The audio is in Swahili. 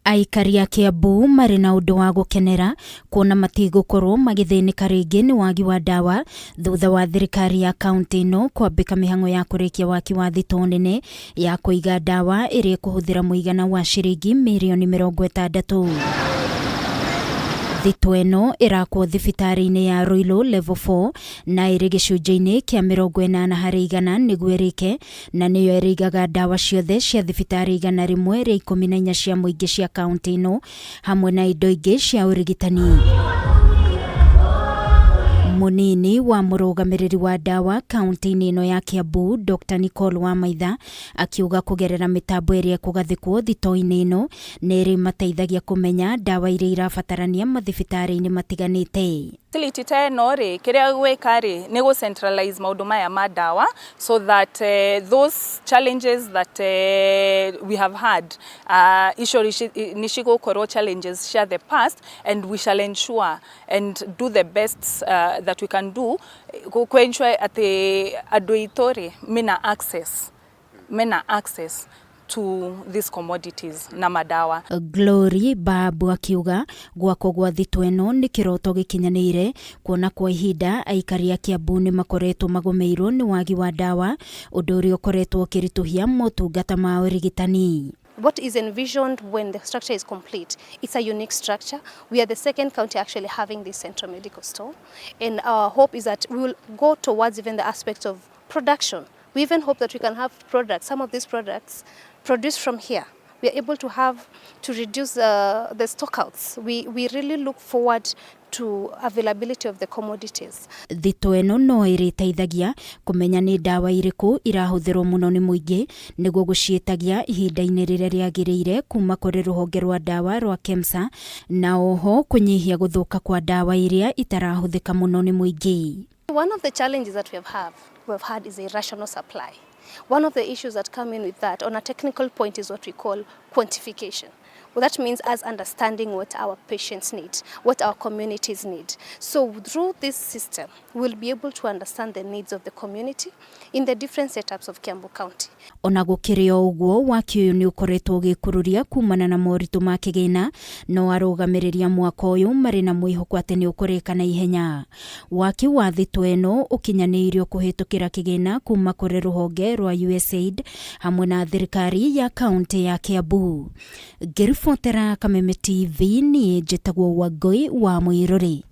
Aikari a Kiambu marĩ na ũndũ wa gũkenera kuona matigukorwo magithinika ringi nĩ wagi wa ndawa thutha wa thirikari ya kaunti-ino kwambika mihang'o ya kurikia waki wa thitoo nene ya kuiga ndawa ĩrĩa ĩkũhuthĩra muigana wa ciringi mirioni 60. Thitoo ĩno ĩrakwo thibitari-ini ya Ruiru Level 4 na ĩrĩ gĩcunjĩ-inĩ kĩa 40% nĩguo ĩrĩke, na nĩyo ĩrĩigaga ndawa ciothe cia thibitari 114 cia muingi cia kaunti-ino hamwe na indo ingĩ cia urigitani. Munini wa mũrũgamĩrĩri wa ndawa kaunti-ini ĩno ya Kiambu, Dr. wa maitha, akiuga kugerera mitambo ĩrĩa kũgathĩkwo thitoo-inĩ ĩno nĩ ĩrĩ mateithagia kũmenya ndawa iria irabatarania mathibitari-inĩ matiganĩte. Facility ta ĩno rĩ, kĩrĩa gwĩka rĩ nĩ gũ centralize maũndũ maya ma ndawa so that those challenges that we have had nĩ cigũkorwo challenges cia the past, and we shall ensure and do the best that we can do to ensure atĩ andũ aitũ rĩ mena access to these commodities na madawa. Glory Babu akiuga gwako gwa thitoo ĩno nĩ kĩroto gĩkinyanĩire kuona kwa ihinda aikari a Kiambu nĩ makoretwo magomeirwo nĩ wagi wa ndawa, ũndũ ũrĩa ũkoretwo ũkĩritũhia motungata ma urigitani. What is envisioned when the structure is complete, it's a unique structure. We are the second county actually having this central medical store, and our hope is that we will go towards even the aspect of production. We even hope that we can have products, some of these products produced from here. We are able to reduce the stockouts. We really look forward to availability of the commodities. Thitoo ĩno no ĩrĩteithagia kũmenya nĩ ndawa irĩkũ irahũthĩrwo mũno nĩ muingi nĩguo gũciĩtagia ihinda-inĩ rĩrĩa rĩagĩrĩire kuma kũrĩ rũhonge rwa ndawa rwa KEMSA, na oho kũnyihia gũthũka kwa ndawa iria itarahũthĩka mũno nĩ muingi. One of the challenges that we've had is a rational supply. One of the issues that come in with that on a technical point is what we call quantification. Well, that means us understanding what our patients need, what our communities need. So through this system, we'll be able to understand the needs of the community in the different setups of Kiambu County. Ona gũkĩrĩ o ũguo, Waki ũyũ nĩ ũkoretwo ũgĩkururia kumana na moritũ ma kĩgĩna, no arũgamĩrĩria mwaka ũyũ marĩ na mwĩhoko atĩ nĩ ũkũrĩka na ihenya. Waki wa thitoo ĩno ũkinyanĩirio kũhĩtũkĩra kĩgĩna kuma kũrĩ rũhonge rwa USAID hamwe na thirikari ya kaunti ya Kiambu. Ngĩribotera Kameme TV, niĩ njĩtagwo Wangui wa Mũirũrĩ.